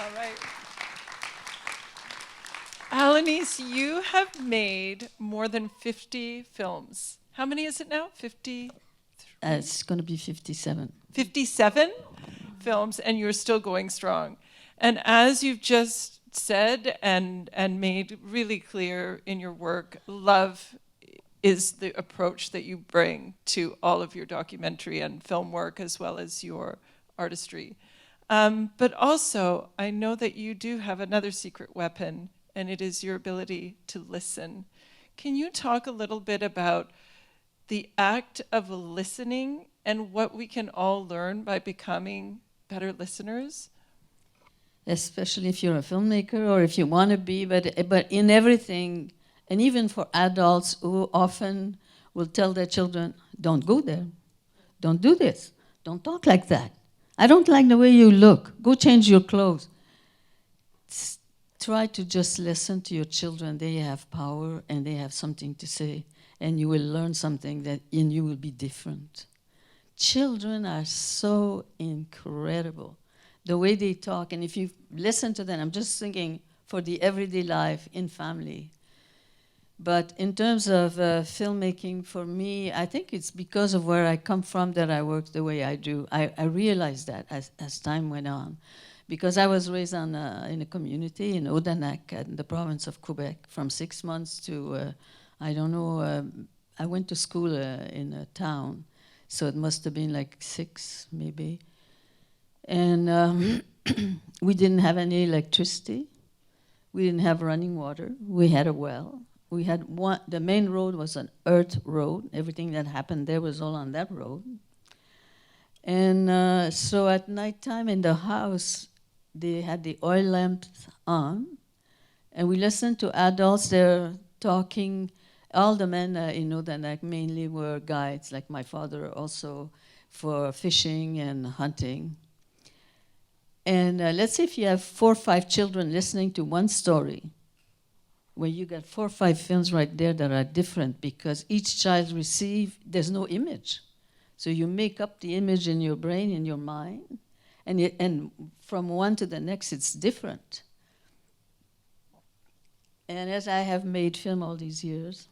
All right. Alanis, you have made more than 50 films. How many is it now? 50? It's going to be 57. 57 films, and you're still going strong. And as you've just said and made really clear in your work, love is the approach that you bring to all of your documentary and film work, as well as your artistry. But also, I know that you do have another secret weapon, and it is your ability to listen. Can you talk a little bit about the act of listening and what we can all learn by becoming better listeners? Especially if you're a filmmaker or if you want to be, but in everything, and even for adults who often will tell their children, don't go there, don't do this, don't talk like that. I don't like the way you look. Go change your clothes. Try to just listen to your children. They have power and they have something to say, and you will learn something that and you will be different. Children are so incredible. The way they talk, and if you listen to them, I'm just thinking for the everyday life in family. But in terms of filmmaking, for me, I think it's because of where I come from that I work the way I do. I realized that as time went on. Because I was raised in a community in Odanak, in the province of Quebec, from 6 months to, I don't know, I went to school in a town, so it must have been like 6, maybe. And we didn't have any electricity. We didn't have running water. We had a well. We had the main road was an earth road. Everything that happened there was all on that road. And so at nighttime in the house, they had the oil lamps on, and we listened to adults there talking. All the men, that mainly were guides, like my father also, for fishing and hunting. And let's say if you have 4 or 5 children listening to one story, where you got 4 or 5 films right there that are different because each child there's no image. So you make up the image in your brain, in your mind, and from one to the next, it's different. And as I have made film all these years,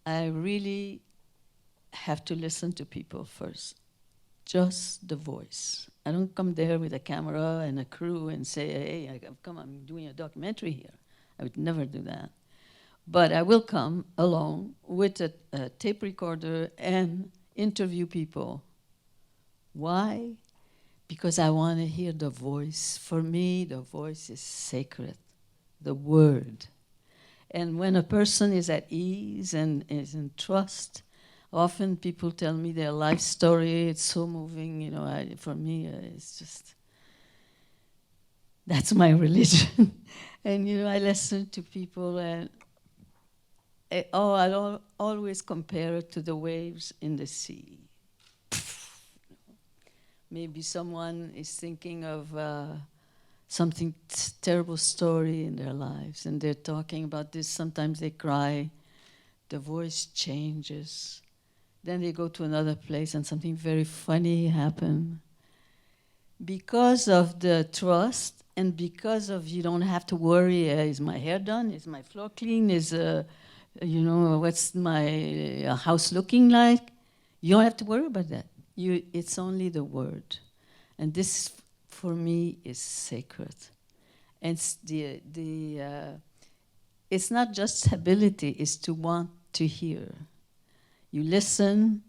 I really have to listen to people first. Just the voice. I don't come there with a camera and a crew and say, hey, I'm doing a documentary here. I would never do that. But I will come alone with a tape recorder and interview people. Why? Because I want to hear the voice. For me, the voice is sacred, the word. And when a person is at ease and is in trust, often people tell me their life story. It's so moving, for me, it's just, that's my religion. And, I listen to people and, I always compare it to the waves in the sea. Maybe someone is thinking of something terrible story in their lives, and they're talking about this. Sometimes they cry. The voice changes. Then they go to another place, and something very funny happens. Because of the trust, and because of you don't have to worry, is my hair done? Is my floor clean? Is, what's my house looking like? You don't have to worry about that. It's only the word. And this, for me, is sacred. And it's not just ability, it's to want to hear. You listen,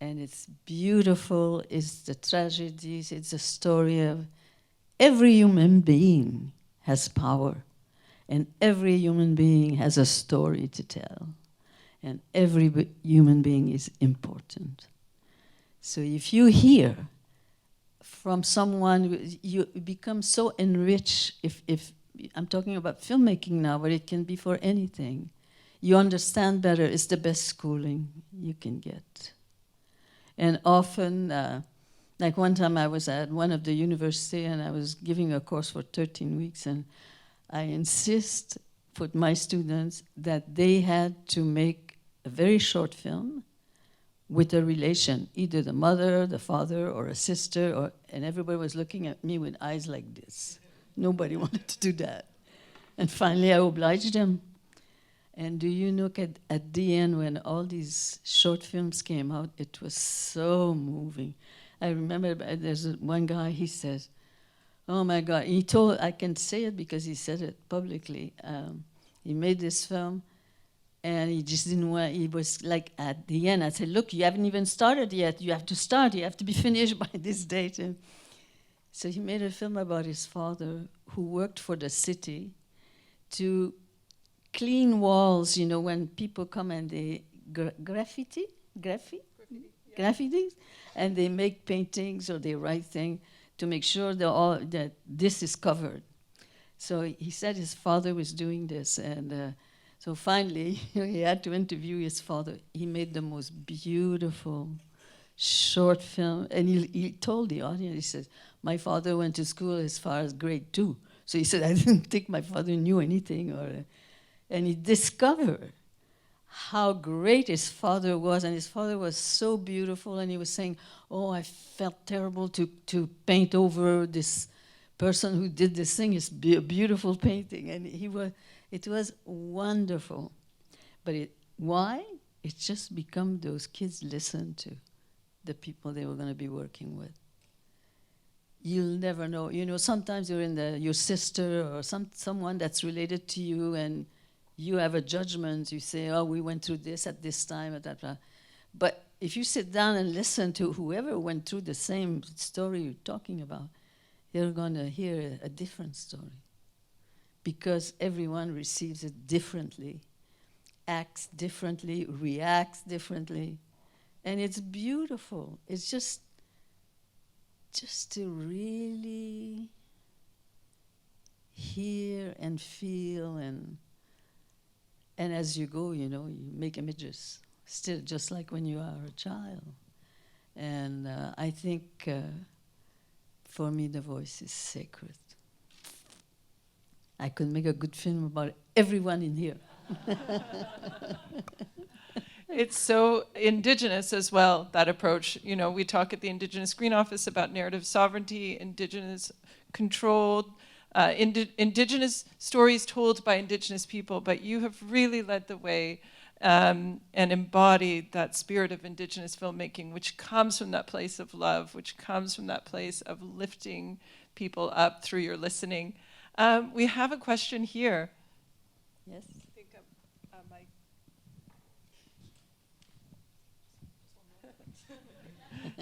and it's beautiful. It's the tragedies. It's the story of every human being has power, and every human being has a story to tell, and every human being is important. So if you hear from someone, you become so enriched. If I'm talking about filmmaking now, but it can be for anything. You understand better. It's the best schooling you can get. And often, like one time I was at one of the university and I was giving a course for 13 weeks, and I insist with my students that they had to make a very short film with a relation, either the mother, the father, or a sister, and everybody was looking at me with eyes like this. Nobody wanted to do that. And finally, I obliged them. And do you look at the end when all these short films came out, it was so moving. I remember there's one guy, he says, oh my God, I can say it because he said it publicly. He made this film, and he just didn't want, he was like at the end, I said, look, you haven't even started yet. You have to start, you have to be finished by this date. And so he made a film about his father who worked for the city to clean walls, you know, when people come and they graffitis, and they make paintings or they write things to make sure that this is covered. So he said his father was doing this, and so finally he had to interview his father. He made the most beautiful short film, and he told the audience, he says, my father went to school as far as grade 2. So he said, I didn't think my father knew anything, and he discovered how great his father was, and his father was so beautiful, and he was saying, oh, I felt terrible to paint over this person who did this thing, his beautiful painting, and it was wonderful. But why? It just become those kids listen to the people they were going to be working with. You'll never know. You know, sometimes you're in your sister or someone that's related to you, and you have a judgment. You say, oh, we went through this at this time, at that. But if you sit down and listen to whoever went through the same story you're talking about, you're going to hear a different story. Because everyone receives it differently, acts differently, reacts differently. And it's beautiful. It's just to really hear and feel, and as you go, you know, you make images, still just like when you are a child. And I think for me the voice is sacred. I could make a good film about everyone in here. It's so indigenous as well, that approach. You know, we talk at the Indigenous Green Office about narrative sovereignty, indigenous controlled, indigenous stories told by indigenous people, but you have really led the way and embodied that spirit of indigenous filmmaking, which comes from that place of love, which comes from that place of lifting people up through your listening. We have a question here. Yes.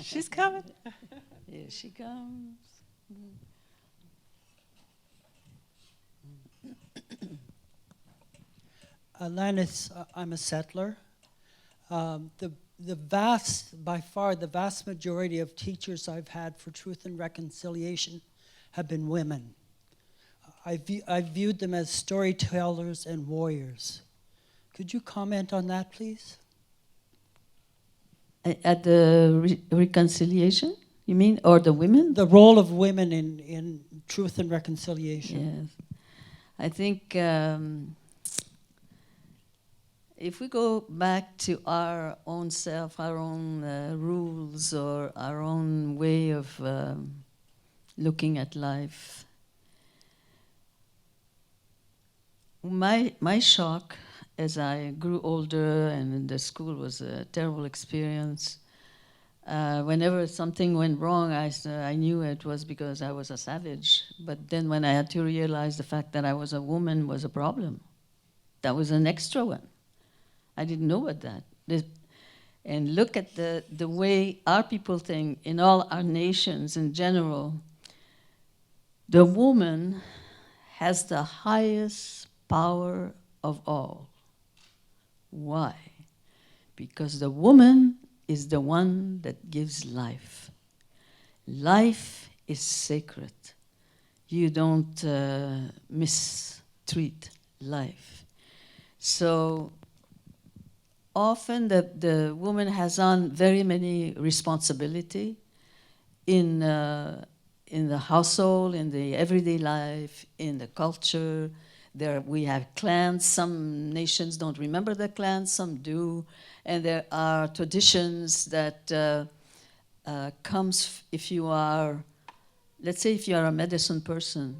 She's coming. Here she comes. Alanis, I'm a settler. By far, the vast majority of teachers I've had for Truth and Reconciliation have been women. I viewed them as storytellers and warriors. Could you comment on that, please? At the reconciliation, you mean, or the women? The role of women in Truth and Reconciliation. Yes. I think if we go back to our own self, our own rules, or our own way of looking at life, my shock as I grew older, and the school was a terrible experience. Whenever something went wrong, I knew it was because I was a savage. But then when I had to realize the fact that I was a woman was a problem, that was an extra one. I didn't know what that. And look at the way our people think in all our nations in general. The woman has the highest power of all. Why? Because the woman is the one that gives life. Life is sacred. You don't mistreat life. So often the woman has on very many responsibility in the household, in the everyday life, in the culture. There we have clans. Some nations don't remember the clans, some do. And there are traditions that comes if you are, let's say if you are a medicine person,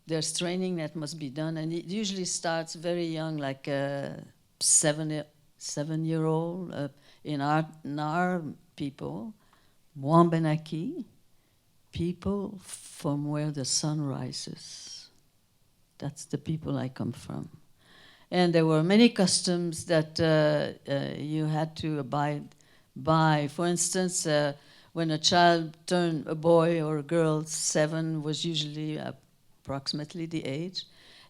there's training that must be done, and it usually starts very young, like a 7-year-old. In our people, Wambanaki, people from where the sun rises. That's the people I come from. And there were many customs that you had to abide by. For instance, when a child turned a boy or a girl, 7 was usually approximately the age.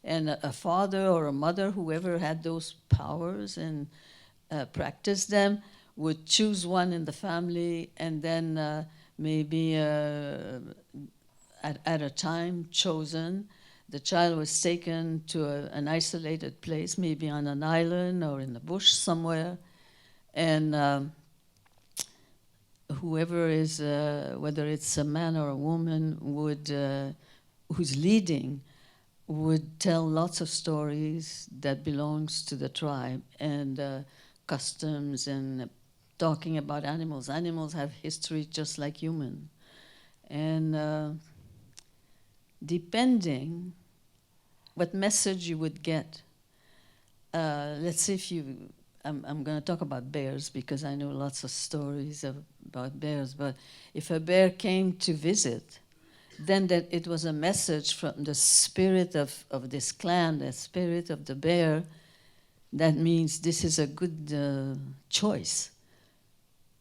And a father or a mother, whoever had those powers and practiced them, would choose one in the family, and then maybe at a time chosen, the child was taken to an isolated place, maybe on an island or in the bush somewhere, and whoever is, whether it's a man or a woman, who's leading, would tell lots of stories that belongs to the tribe, and customs, and talking about animals. Animals have history just like human. And depending what message you would get, let's say if you, I'm going to talk about bears because I know lots of stories about bears, but if a bear came to visit, then that it was a message from the spirit of this clan, the spirit of the bear, that means this is a good choice.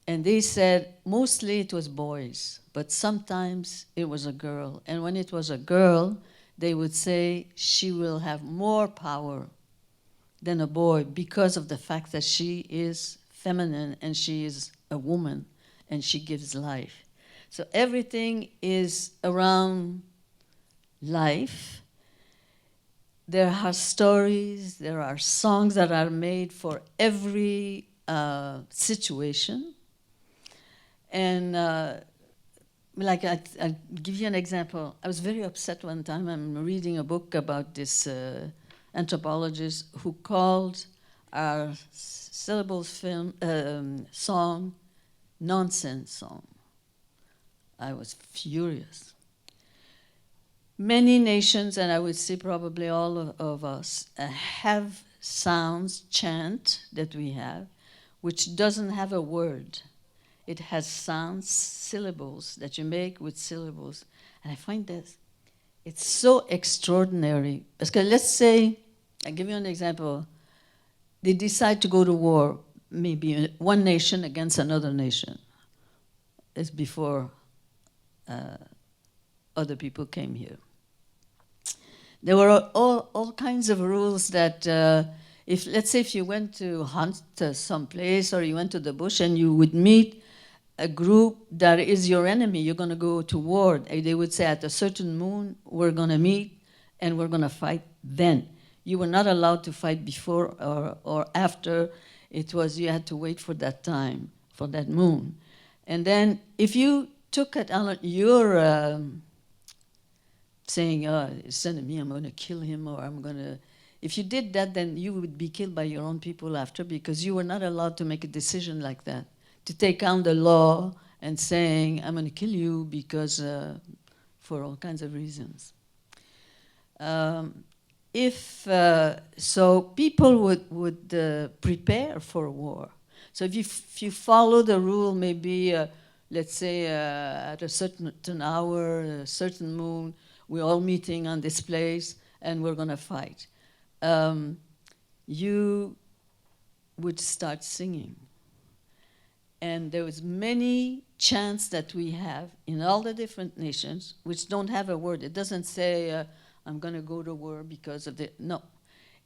And they said mostly it was boys, but sometimes it was a girl. And when it was a girl, they would say she will have more power than a boy because of the fact that she is feminine and she is a woman and she gives life. So everything is around life. There are stories, there are songs that are made for every situation. And like I'll give you an example. I was very upset one time. I'm reading a book about this anthropologist who called our syllables song nonsense song. I was furious. Many nations, and I would say probably all of us, have sounds, chant that we have, which doesn't have a word. It has sounds, syllables that you make with syllables. And I find that it's so extraordinary. Because let's say, I'll give you an example. They decide to go to war, maybe one nation against another nation. It's before other people came here. There were all kinds of rules that if, let's say if you went to hunt someplace or you went to the bush and you would meet a group that is your enemy, you're going to go to war. They would say at a certain moon, we're going to meet and we're going to fight then. You were not allowed to fight before or after. It was, you had to wait for that time, for that moon. And then if you took it on your saying, it's enemy, I'm going to kill him, or I'm going to... If you did that, then you would be killed by your own people after, because you were not allowed to make a decision like that, to take on the law and saying, I'm going to kill you because for all kinds of reasons. So people would prepare for war. So if you follow the rule, maybe, let's say at a certain hour, a certain moon, we're all meeting on this place and we're going to fight. You would start singing. And there was many chants that we have in all the different nations which don't have a word. It doesn't say, I'm going to go to war because of the... No,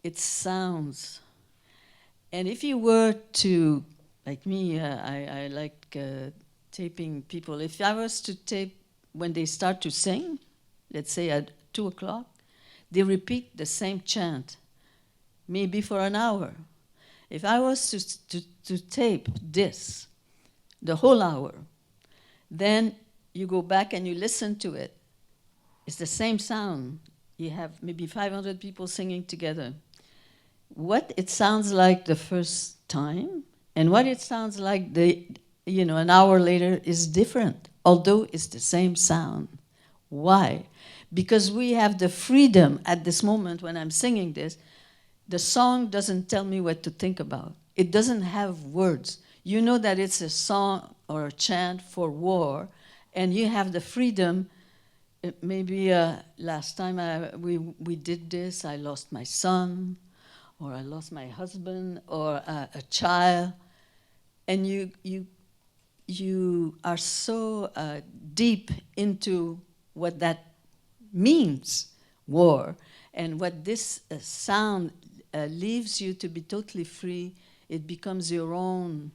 it sounds. And if you were to, like me, I like taping people. If I was to tape when they start to sing, let's say at 2 o'clock, they repeat the same chant, maybe for an hour. If I was to tape this the whole hour, then you go back and you listen to it. It's the same sound, you have maybe 500 people singing together. What it sounds like the first time and what it sounds like an hour later is different, although it's the same sound. Why? Because we have the freedom at this moment when I'm singing this. The song doesn't tell me what to think about. It doesn't have words. You know that it's a song or a chant for war, and you have the freedom. Maybe last time we did this, I lost my son, or I lost my husband, or a child, and you are so deep into what that means, war, and what this sound leaves you to be totally free. It becomes your own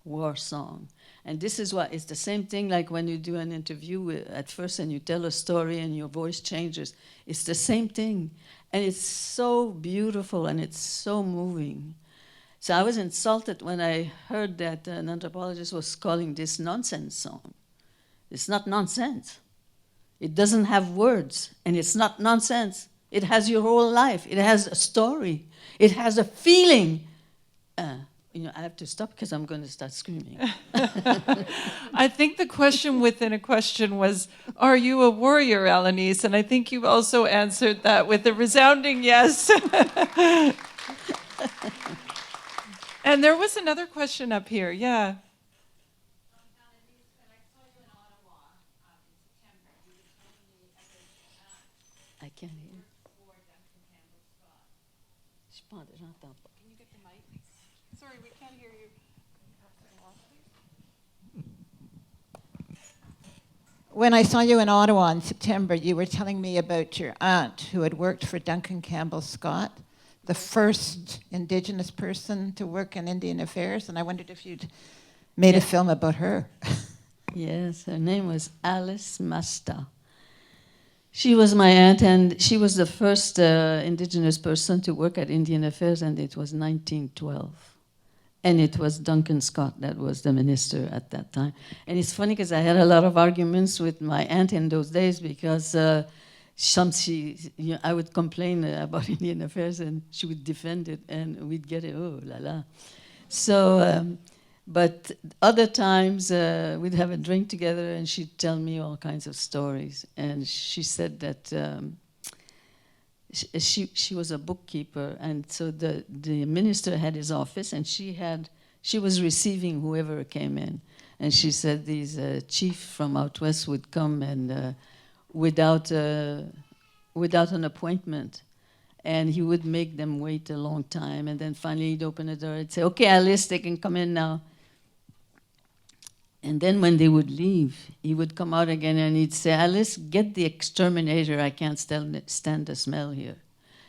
war song. And this is what, it's the same thing like when you do an interview at first and you tell a story and your voice changes. It's the same thing. And it's so beautiful and it's so moving. So I was insulted when I heard that an anthropologist was calling this nonsense song. It's not nonsense. It doesn't have words, and it's not nonsense. It has your whole life. It has a story. It has a feeling. I have to stop because I'm going to start screaming. I think the question within a question was, are you a warrior, Alanis? And I think you also answered that with a resounding yes. And there was another question up here, yeah. I can't hear. Can you get the mic? Sorry, we can't hear you. When I saw you in Ottawa in September, you were telling me about your aunt who had worked for Duncan Campbell Scott, the first Indigenous person to work in Indian affairs, and I wondered if you'd made a film about her. Yes, her name was Alice Masta. She was my aunt, and she was the first Indigenous person to work at Indian Affairs, and it was 1912. And it was Duncan Scott that was the minister at that time. And it's funny because I had a lot of arguments with my aunt in those days because I would complain about Indian Affairs and she would defend it and we'd get it, oh la la. So, but other times we'd have a drink together and she'd tell me all kinds of stories. And she said that she was a bookkeeper, and so the minister had his office, and she was receiving whoever came in, and she said these chief from out west would come and without an appointment, and he would make them wait a long time, and then finally he'd open the door and say, "Okay, Alice, they can come in now." And then when they would leave, he would come out again and he'd say, "Alice, get the exterminator. I can't stand the smell here."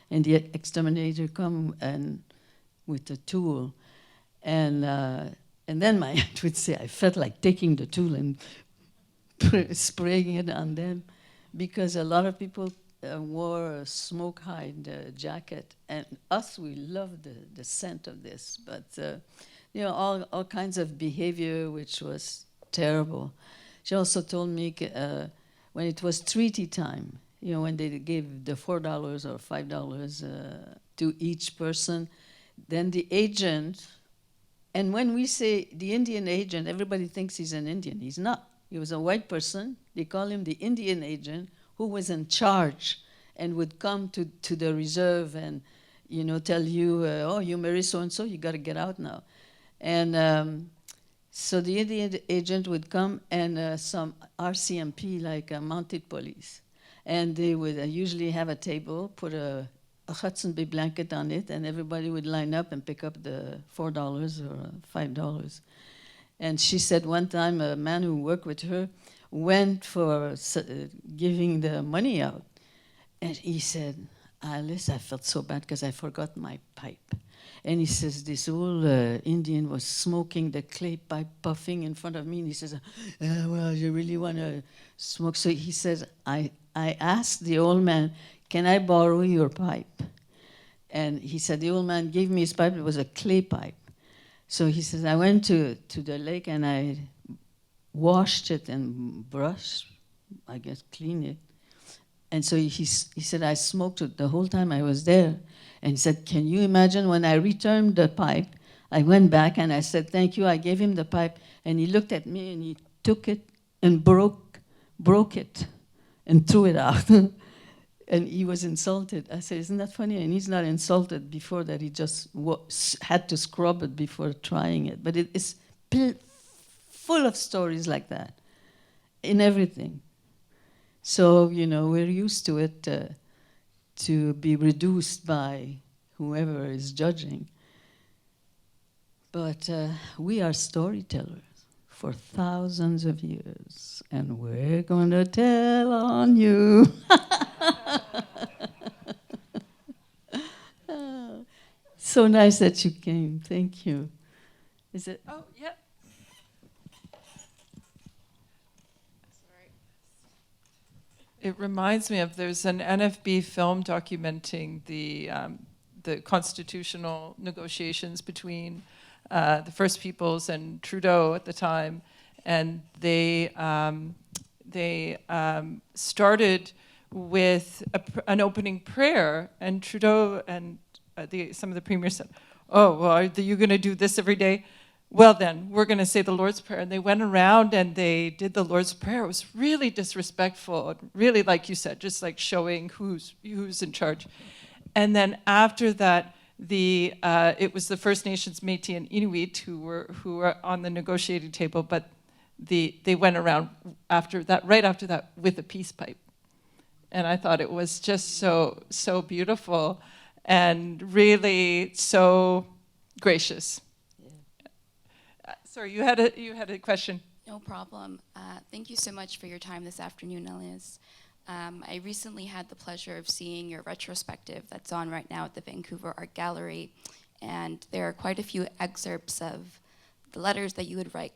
And the exterminator come and with a tool. And then my aunt would say, I felt like taking the tool and spraying it on them because a lot of people wore a smoke hide jacket. And us, we loved the scent of this. But all kinds of behavior, which was terrible. She also told me when it was treaty time, when they gave the $4 or $5 to each person, then the agent, and when we say the Indian agent, everybody thinks he's an Indian. He's not. He was a white person. They call him the Indian agent who was in charge and would come to the reserve and, tell you, oh, you marry so-and-so, you got to get out now. And so the Indian agent would come and some RCMP, like mounted police. And they would usually have a table, put a Hudson Bay blanket on it, and everybody would line up and pick up the $4 or $5. And she said one time a man who worked with her went for giving the money out. And he said, "Alice, I felt so bad because I forgot my pipe." And he says, this old Indian was smoking the clay pipe, puffing in front of me. And he says, well, you really want to smoke? So he says, I asked the old man, "Can I borrow your pipe?" And he said, the old man gave me his pipe. It was a clay pipe. So he says, I went to the lake and I washed it and brushed, I guess, cleaned it. And so he said, I smoked it the whole time I was there. And he said, can you imagine when I returned the pipe, I went back and I said, thank you. I gave him the pipe. And he looked at me and he took it and broke it and threw it out. And he was insulted. I said, isn't that funny? And he's not insulted before that. He just had to scrub it before trying it. But it is full of stories like that in everything. So, you know, we're used to it to be reduced by whoever is judging. But we are storytellers for thousands of years, and we're going to tell on you. So nice that you came. Thank you. Is it? Oh, yeah. It reminds me of, there's an NFB film documenting the constitutional negotiations between the First Peoples and Trudeau at the time, and they started with an opening prayer, and Trudeau and some of the premiers said, "Oh, well, are you going to do this every day? Well, then, we're going to say the Lord's Prayer." And they went around and they did the Lord's Prayer. It was really disrespectful, and really, like you said, just like showing who's in charge. And then after that, it was the First Nations, Métis, and Inuit who were on the negotiating table, but they went around right after that, with a peace pipe. And I thought it was just so beautiful and really so gracious. Sorry, you had a question. No problem. Thank you so much for your time this afternoon, Alanis. I recently had the pleasure of seeing your retrospective that's on right now at the Vancouver Art Gallery, and there are quite a few excerpts of the letters that you would write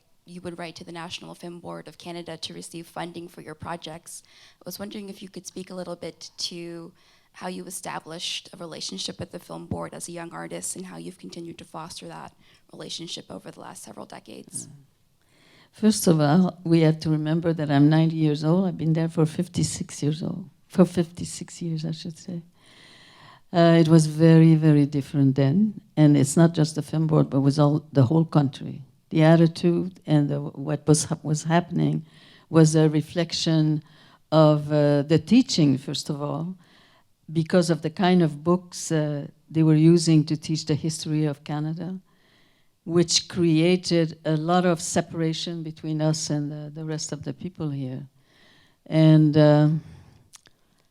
to the National Film Board of Canada to receive funding for your projects. I was wondering if you could speak a little bit to how you established a relationship with the film board as a young artist and how you've continued to foster that relationship over the last several decades. First of all, we have to remember that I'm 90 years old. I've been there for 56 years, I should say. It was very, very different then. And it's not just the film board, but it was the whole country. The attitude and what was happening was a reflection of the teaching, first of all, because of the kind of books they were using to teach the history of Canada, which created a lot of separation between us and the rest of the people here. And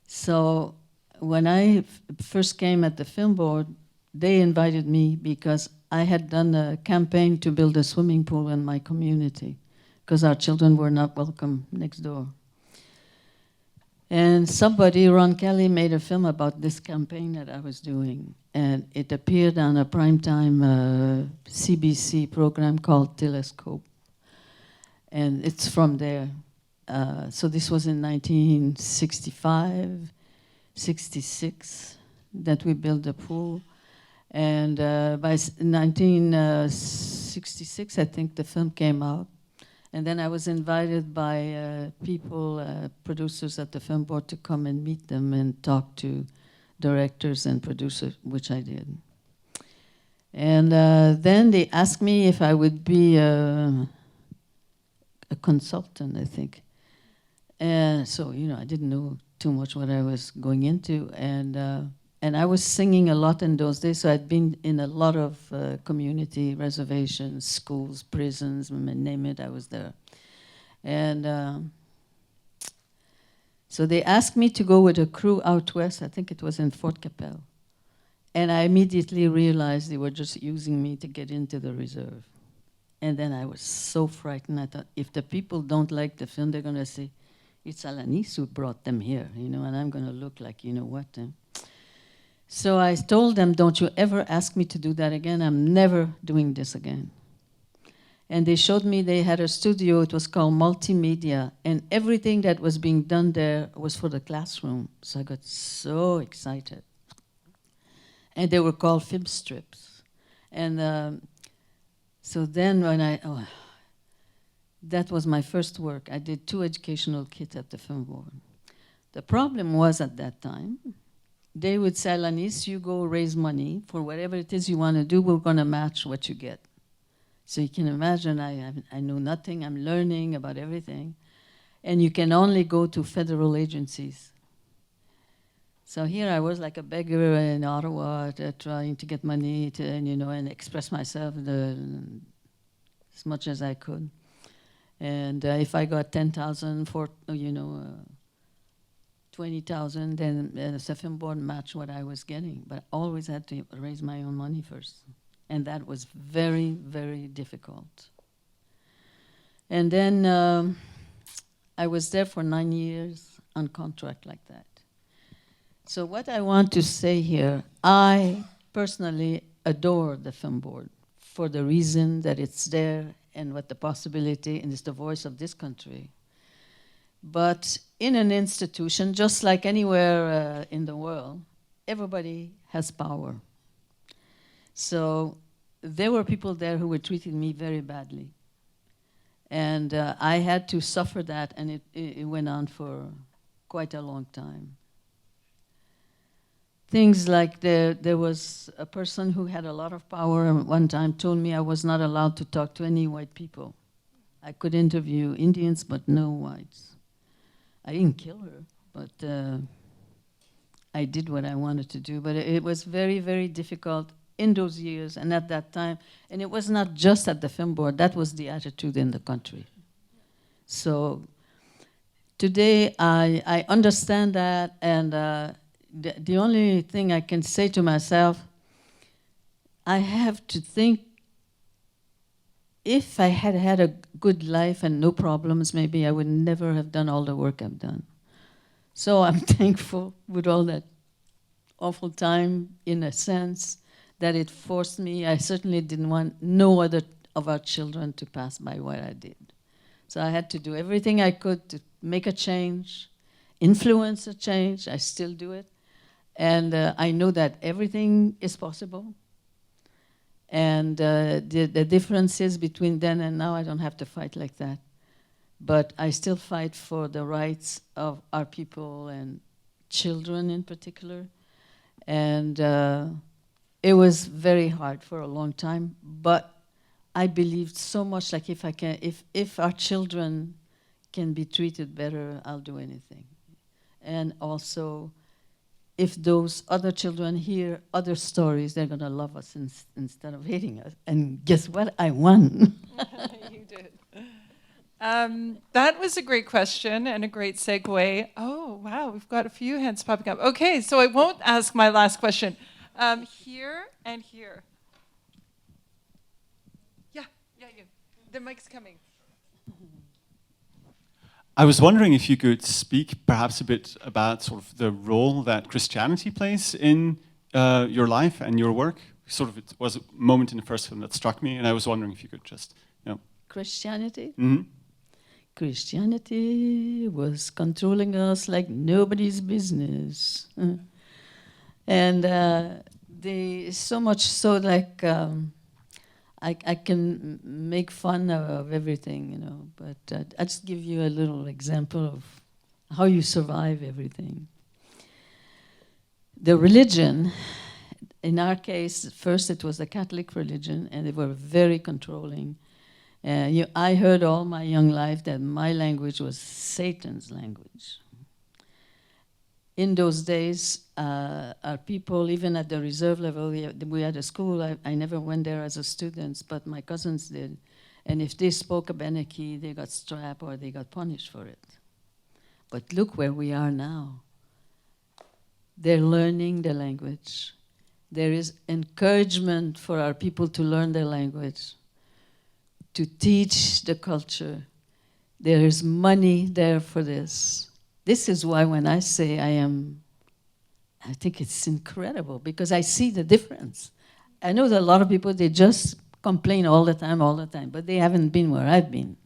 so when I first came at the film board, they invited me because I had done a campaign to build a swimming pool in my community because our children were not welcome next door. And somebody, Ron Kelly, made a film about this campaign that I was doing. And it appeared on a primetime CBC program called Telescope. And it's from there. So this was in 1965, 66, that we built the pool. And by 1966, I think the film came out. And then I was invited by producers at the film board to come and meet them and talk to directors and producers, which I did. And then they asked me if I would be a consultant, I think. And so, you know, I didn't know too much what I was going into. And I was singing a lot in those days, so I'd been in a lot of community reservations, schools, prisons, name it, I was there. And so they asked me to go with a crew out west. I think it was in Fort Capel. And I immediately realized they were just using me to get into the reserve. And then I was so frightened. I thought, if the people don't like the film, they're going to say, it's Alanis who brought them here, you know, and I'm going to look like, you know what. So I told them, don't you ever ask me to do that again. I'm never doing this again. And they showed me they had a studio. It was called Multimedia. And everything that was being done there was for the classroom. So I got so excited. And they were called film strips. And so then when that was my first work. I did 2 educational kits at the film board. The problem was at that time, they would say, Alanis, you go raise money for whatever it is you want to do, we're going to match what you get. So you can imagine I know nothing, I'm learning about everything. And you can only go to federal agencies. So here I was like a beggar in Ottawa trying to get money and express myself as much as I could. And if I got 10,000 for, 20,000, then the FM board matched what I was getting. But I always had to raise my own money first. And that was very, very difficult. And then I was there for 9 years on contract like that. So what I want to say here, I personally adore the film board for the reason that it's there and what the possibility, and it's the voice of this country. But in an institution, just like anywhere in the world, everybody has power. So there were people there who were treating me very badly. And I had to suffer that, and it went on for quite a long time. Things like there was a person who had a lot of power and one time told me I was not allowed to talk to any white people. I could interview Indians, but no whites. I didn't kill her, but I did what I wanted to do. But it was very, very difficult in those years and at that time. And it was not just at the film board, that was the attitude in the country. So today I understand that, and the only thing I can say to myself, I have to think, if I had had a good life and no problems, maybe I would never have done all the work I've done. So I'm thankful with all that awful time, in a sense, that it forced me. I certainly didn't want no other of our children to pass by what I did. So I had to do everything I could to make a change, influence a change. I still do it. And I know that everything is possible. And the differences between then and now, I don't have to fight like that. But I still fight for the rights of our people and children in particular. And it was very hard for a long time, but I believed so much, like if our children can be treated better, I'll do anything. And also, if those other children hear other stories, they're going to love us instead of hating us. And guess what? I won. You did. That was a great question and a great segue. Oh, wow, we've got a few hands popping up. Okay, so I won't ask my last question. Here and here. Yeah, you. The mic's coming. I was wondering if you could speak perhaps a bit about sort of the role that Christianity plays in your life and your work. Sort of, it was a moment in the first film that struck me, and I was wondering if you could just, Christianity? Mm-hmm. Christianity was controlling us like nobody's business. And so much so, like, I can make fun of everything, but I'll just give you a little example of how you survive everything. The religion, in our case, first it was the Catholic religion, and they were very controlling. I heard all my young life that my language was Satan's language. In those days, our people, even at the reserve level, we had a school. I never went there as a student, but my cousins did. And if they spoke Abenaki, they got strapped or they got punished for it. But look where we are now. They're learning the language. There is encouragement for our people to learn their language, to teach the culture. There is money there for this. This is why when I say I think it's incredible, because I see the difference. I know that a lot of people, they just complain all the time, but they haven't been where I've been.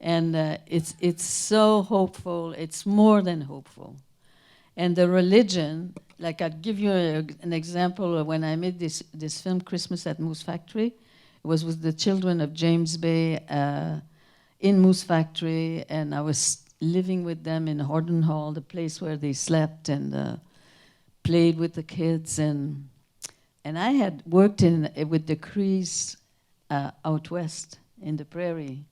And it's so hopeful. It's more than hopeful. And the religion, like I'll give you an example of when I made this film, Christmas at Moose Factory. It was with the children of James Bay in Moose Factory, and I was living with them in Horton Hall, the place where they slept, and played with the kids. And I had worked with the Crees out west in the prairie.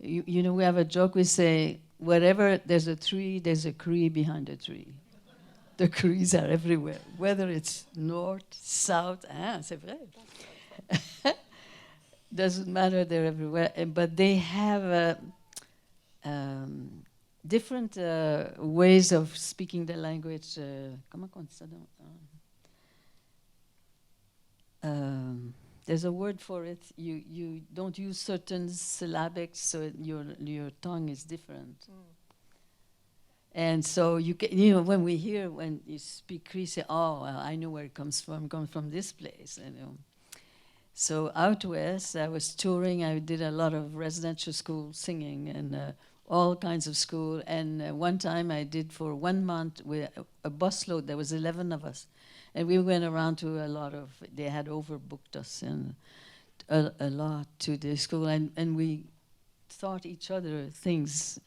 You know, we have a joke, we say, wherever there's a tree, there's a Cree behind the tree. The Crees are everywhere, whether it's north, south, c'est vrai. Doesn't matter, they're everywhere. But they have different ways of speaking the language. Comment on dit ça? There's a word for it. You don't use certain syllabics, so your tongue is different. And so you know, when you speak Cree, say, oh, well, I know where it comes from. Comes from this place, you know. So out west, I was touring. I did a lot of residential school singing and all kinds of school. And one time I did for 1 month with a busload. There was 11 of us. And we went around to a lot of, they had overbooked us and a lot to the school. And we taught each other things,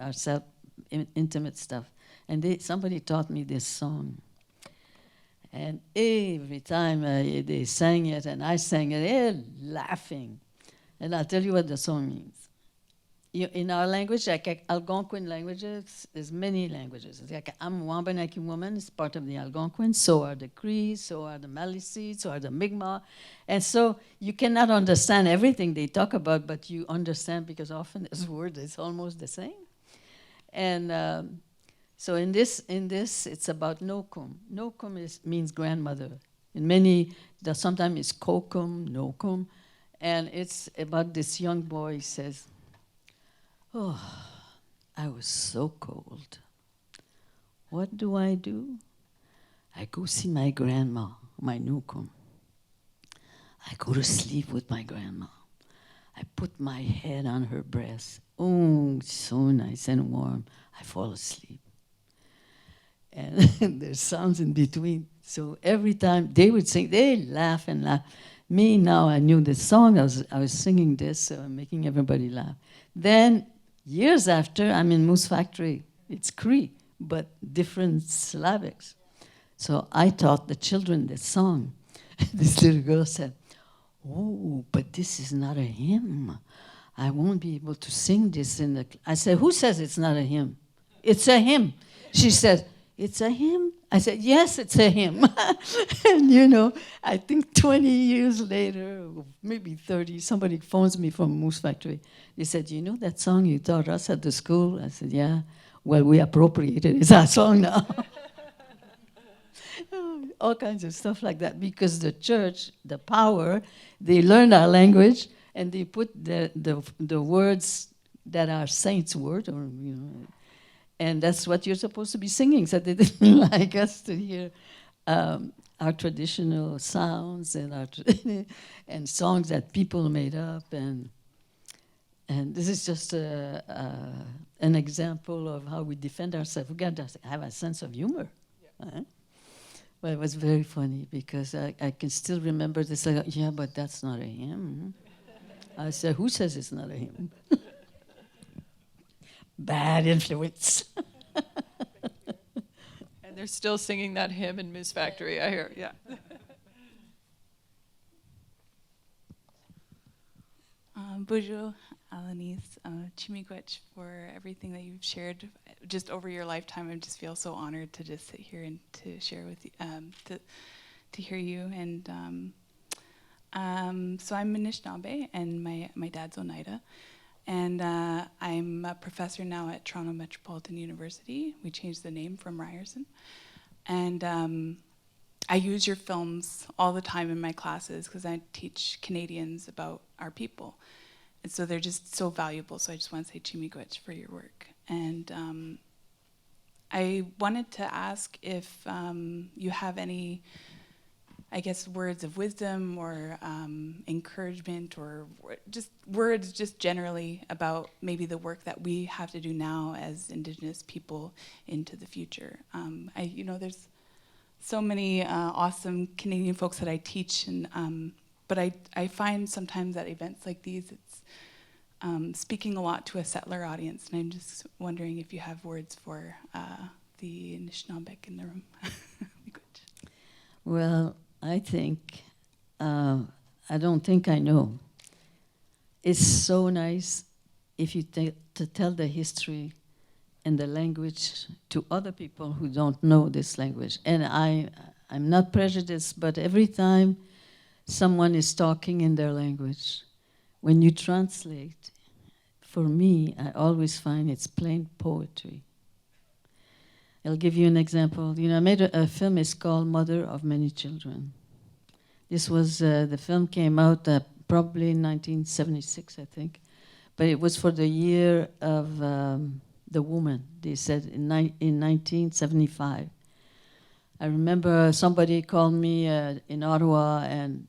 ourselves, intimate stuff. And somebody taught me this song. And every time they sang it and I sang it, they're laughing. And I'll tell you what the song means. In our language, like Algonquin languages, there's many languages. It's like I'm a Wabanaki woman, it's part of the Algonquin, so are the Cree, so are the Maliseet, so are the Mi'kmaq. And so you cannot understand everything they talk about, but you understand because often this word is almost the same. And so in this, it's about Nokum. Nokum means grandmother. In many, sometimes it's Kokum, Nokum. And it's about this young boy, he says, oh, I was so cold. What do? I go see my grandma, my Nokum. I go to sleep with my grandma. I put my head on her breast. Oh, so nice and warm. I fall asleep. And there's sounds in between. So every time they would sing, they laugh and laugh. Me, now I knew the song. I was singing this, so I'm making everybody laugh. Then, years after, I'm in Moose Factory. It's Cree, but different syllabics. So I taught the children this song. This little girl said, oh, but this is not a hymn. I won't be able to sing this in the... I said, who says it's not a hymn? It's a hymn. She said, it's a hymn? I said, yes, it's a hymn. And you know, I think 20 years later, maybe 30, somebody phones me from Moose Factory. They said, you know that song you taught us at the school? I said, yeah. Well, we appropriated it. It's our song now. All kinds of stuff like that. Because the church, the power, they learned our language and they put the words that are saints' word, or you know, and that's what you're supposed to be singing. So they didn't like us to hear our traditional sounds and and songs that people made up. And this is just an example of how we defend ourselves. We got to have a sense of humor. Yeah. Well, it was very funny because I can still remember this. Like, yeah, but that's not a hymn. I said, who says it's not a hymn? Bad influence. And they're still singing that hymn in Moose Factory, I hear, yeah. Bonjour, Alanis, Chimiigwech, for everything that you've shared just over your lifetime. I just feel so honored to just sit here and to share with you, to hear you. And so I'm Anishinaabe, and my dad's Oneida. And I'm a professor now at Toronto Metropolitan University. We changed the name from Ryerson. And I use your films all the time in my classes because I teach Canadians about our people. And so they're just so valuable. So I just want to say Chimiigwech for your work. And I wanted to ask if you have any, I guess, words of wisdom or encouragement or just words just generally about maybe the work that we have to do now as Indigenous people into the future. There's so many awesome Canadian folks that I teach, and but I find sometimes at events like these, it's speaking a lot to a settler audience, and I'm just wondering if you have words for the Anishinaabeg in the room. Well, I think, I don't think I know. It's so nice if you to tell the history and the language to other people who don't know this language. And I'm not prejudiced, but every time someone is talking in their language, when you translate, for me, I always find it's plain poetry. I'll give you an example. You know, I made a film, it's called Mother of Many Children. This was, the film came out probably in 1976, I think. But it was for the year of the woman, they said, in 1975. I remember somebody called me in Ottawa, and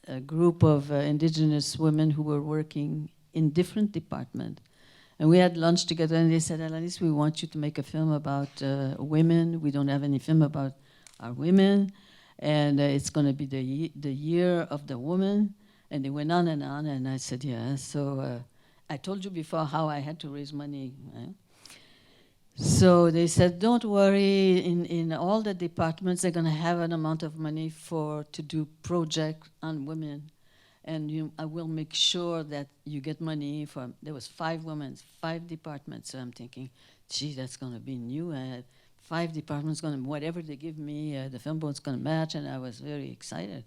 a group of Indigenous women who were working in different departments. And we had lunch together, and they said, Alanis, we want you to make a film about women. We don't have any film about our women. And it's going to be the year of the woman. And they went on, and I said, yeah. So I told you before how I had to raise money. Right? So they said, don't worry, in all the departments, they're going to have an amount of money to do projects on women. And I will make sure that you get money from, there was 5 women, 5 departments. So I'm thinking, gee, that's going to be new. 5 departments, whatever they give me, the film board's going to match. And I was very excited.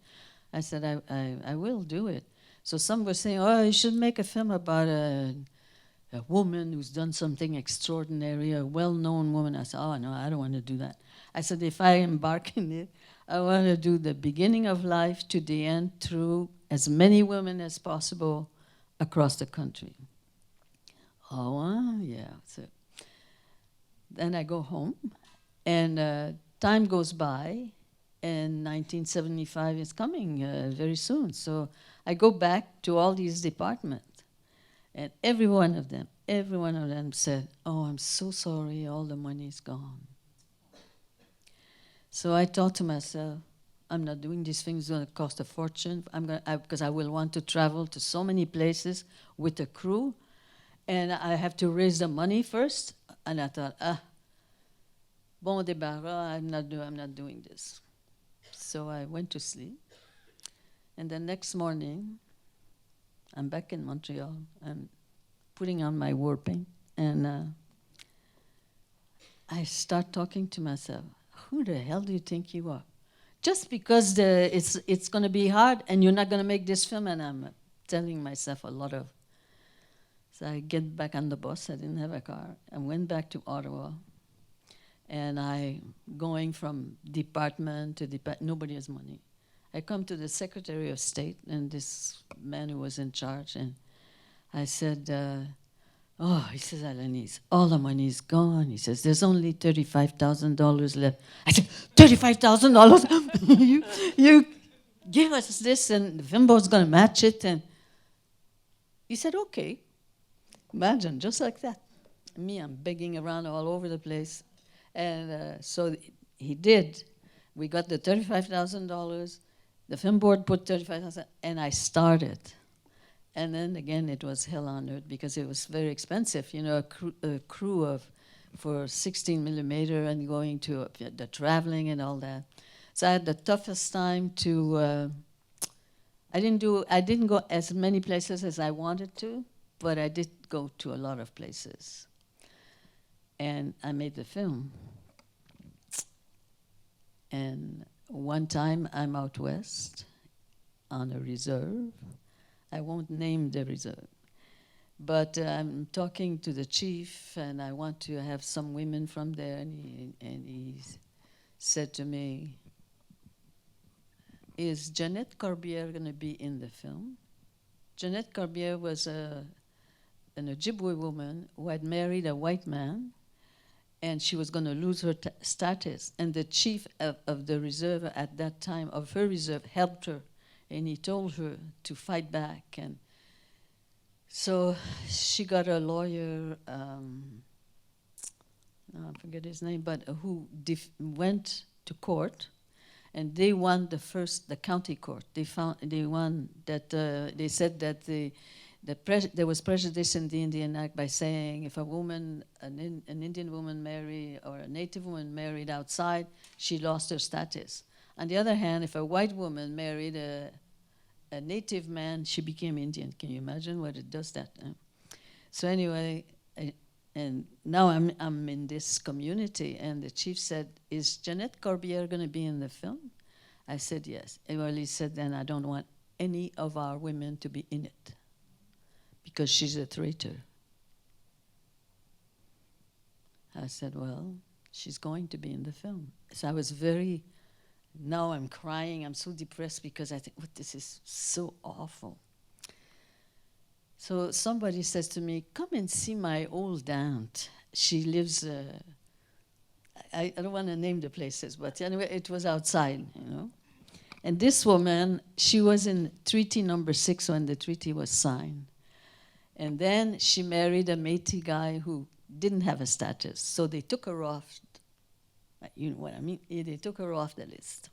I said, I will do it. So some were saying, oh, you should make a film about a woman who's done something extraordinary, a well-known woman. I said, oh, no, I don't want to do that. I said, if I embark in it, I want to do the beginning of life to the end through as many women as possible across the country. Oh, yeah. So then I go home, and time goes by, and 1975 is coming very soon. So I go back to all these departments, and every one of them said, oh, I'm so sorry, all the money's gone. So I thought to myself, I'm not doing these things, it's going to cost a fortune. Because I will want to travel to so many places with a crew, and I have to raise the money first. And I thought, bon débarras, I'm not doing this. So I went to sleep, and the next morning, I'm back in Montreal. I'm putting on my war paint, and I start talking to myself. Who the hell do you think you are? Just because it's going to be hard and you're not going to make this film, and I'm telling myself a lot of. So I get back on the bus. I didn't have a car. I went back to Ottawa, and I going from department to department. Nobody has money. I come to the Secretary of State and this man who was in charge, and I said, he says, Alanis, all the money is gone. He says, there's only $35,000 left. I said, $35,000? you give us this, and the film board's going to match it. And he said, okay. Imagine, just like that. Me, I'm begging around all over the place. And so he did. We got the $35,000. The film board put $35,000, and I started. And then again, it was hell on earth because it was very expensive. You know, a crew for 16 millimeter and going to the traveling and all that. So I had the toughest time to. I didn't go as many places as I wanted to, but I did go to a lot of places. And I made the film. And one time I'm out west on a reserve. I won't name the reserve. But I'm talking to the chief, and I want to have some women from there. And he said to me, is Jeanette Corbière going to be in the film? Jeanette Corbière was an Ojibwe woman who had married a white man, and she was going to lose her status. And the chief of the reserve at that time, of her reserve, helped her. And he told her to fight back. And so she got a lawyer, I forget his name, but who went to court, and they won the county court. They won that, they said that there was prejudice in the Indian Act by saying if a woman, an Indian woman married, or a native woman married outside, she lost her status. On the other hand, if a white woman married a native man, she became Indian. Can you imagine what it does that? So anyway, and now I'm in this community, and the chief said, "Is Jeanette Corbière going to be in the film?" I said yes. Well, he said, "Then I don't want any of our women to be in it, because she's a traitor." I said, "Well, she's going to be in the film." So I was now I'm crying, I'm so depressed because I think, this is so awful. So somebody says to me, "Come and see my old aunt. She lives, I don't want to name the places, but anyway, it was outside, you know. And this woman, she was in Treaty Number 6 when the treaty was signed. And then she married a Métis guy who didn't have a status. So they took her off, you know what I mean? They took her off the list.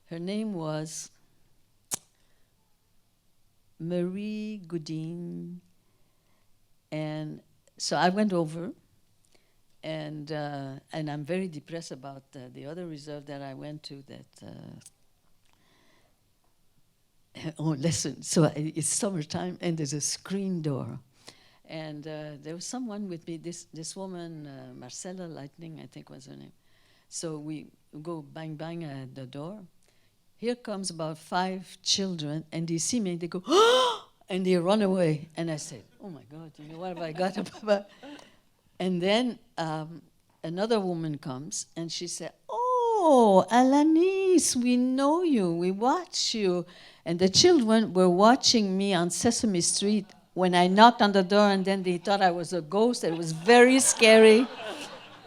Her name was Marie Goudin. And so I went over, and I'm very depressed about the other reserve that I went to that, oh, listen, so it's summertime, and there's a screen door. And there was someone with me, this woman, Marcella Lightning, I think was her name. So we go bang, bang at the door. Here comes about 5 children, and they see me, and they go, "Oh!" and they run away. And I said, "Oh my God, you know, what have I got about?" And then another woman comes, and she said, "Oh, Alanis, we know you, we watch you." And the children were watching me on Sesame Street when I knocked on the door, and then they thought I was a ghost. It was very scary.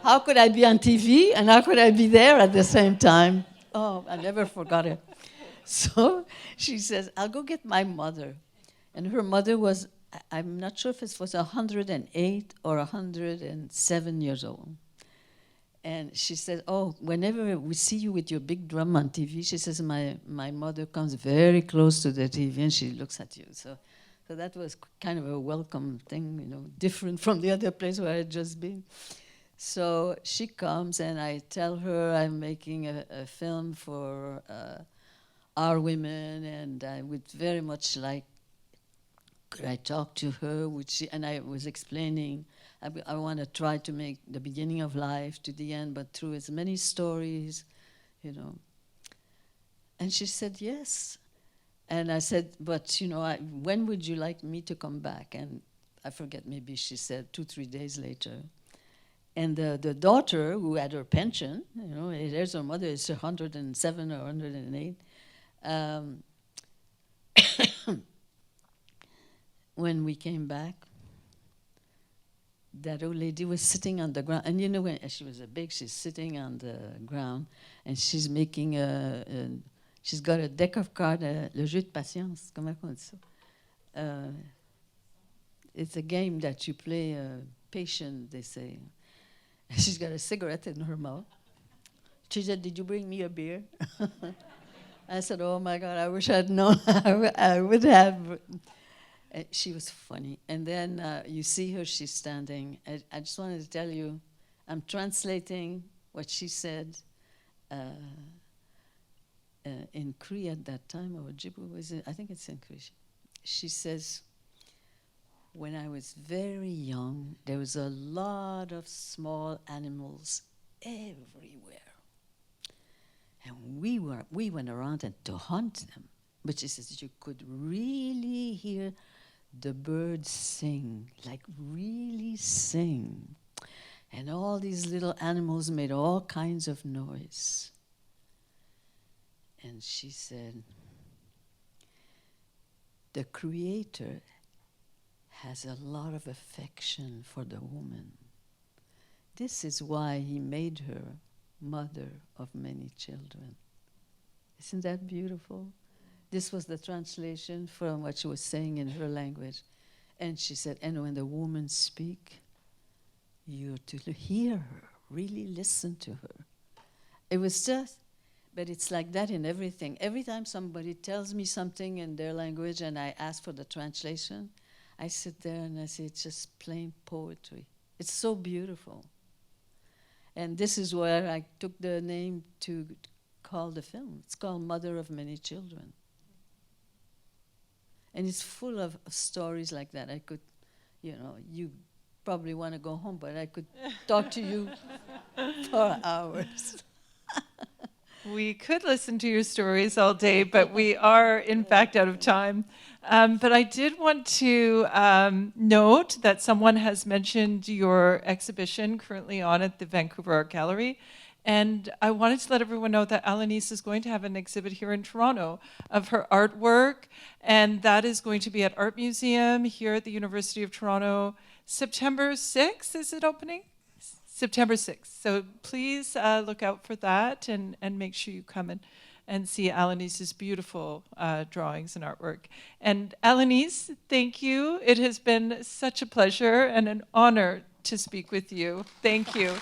How could I be on TV, and how could I be there at the same time? Oh, I never forgot it. So she says, "I'll go get my mother." And her mother was, I'm not sure if it was 108 or 107 years old. And she said, "Oh, whenever we see you with your big drum on TV," she says, my mother comes very close to the TV and she looks at you. So that was kind of a welcome thing, you know, different from the other place where I had just been. So she comes, and I tell her I'm making a film for our women, and I would very much like, could I talk to her? And I was explaining, I want to try to make the beginning of life to the end, but through as many stories, you know. And she said yes. And I said, "But, you know, when would you like me to come back?" And I forget, maybe she said 2-3 days later. And the daughter, who had her pension, you know, there's her mother, is 107 or 108. When we came back, that old lady was sitting on the ground. And you know, when she was she's sitting on the ground, and she's making she's got a deck of cards, le jeu de patience, comment on dit ça? It's a game that you play patient, they say. She's got a cigarette in her mouth. She said, "Did you bring me a beer?" I said, "Oh my God, I wish I'd known. I would have." She was funny. And then you see her, she's standing. I just wanted to tell you, I'm translating what she said in Cree at that time, or Ojibwe, I think it's in Cree. She says, "When I was very young, there was a lot of small animals everywhere. And we went around to hunt them." But she says you could really hear the birds sing, like really sing. And all these little animals made all kinds of noise. And she said, "The Creator has a lot of affection for the woman. This is why he made her mother of many children." Isn't that beautiful? This was the translation from what she was saying in her language. And she said, "And when the women speak, you're to hear her, really listen to her." It was just, But it's like that in everything. Every time somebody tells me something in their language and I ask for the translation, I sit there and I say, it's just plain poetry. It's so beautiful. And this is where I took the name to call the film. It's called Mother of Many Children. And it's full of stories like that. I could, you probably want to go home, but I could talk to you for hours. We could listen to your stories all day, but we are, in fact, out of time. But I did want to note that someone has mentioned your exhibition currently on at the Vancouver Art Gallery. And I wanted to let everyone know that Alanis is going to have an exhibit here in Toronto of her artwork. And that is going to be at Art Museum here at the University of Toronto. September 6th, is it opening? September 6th. So please look out for that and make sure you come and see Alanis's beautiful drawings and artwork. And Alanis, thank you. It has been such a pleasure and an honor to speak with you. Thank you.